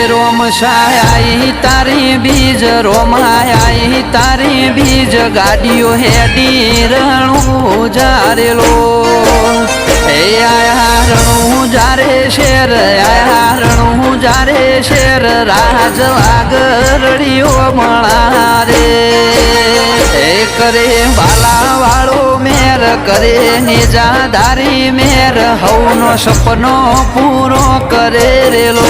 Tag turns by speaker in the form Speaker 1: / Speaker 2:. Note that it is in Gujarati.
Speaker 1: રોમ સાઈ તારી બીજ રોમાઈ તારી બીજ ગાડીઓ હેડી રણું જારેલો એ આયા રણું જારે શેર આયા રણું જારે શેર રાજ વાગરડીઓ મળા રે એ કરે બાલા વાળો મેર કરે નિજાદારી મેર હવનો સપનો પૂરો કરે રેલો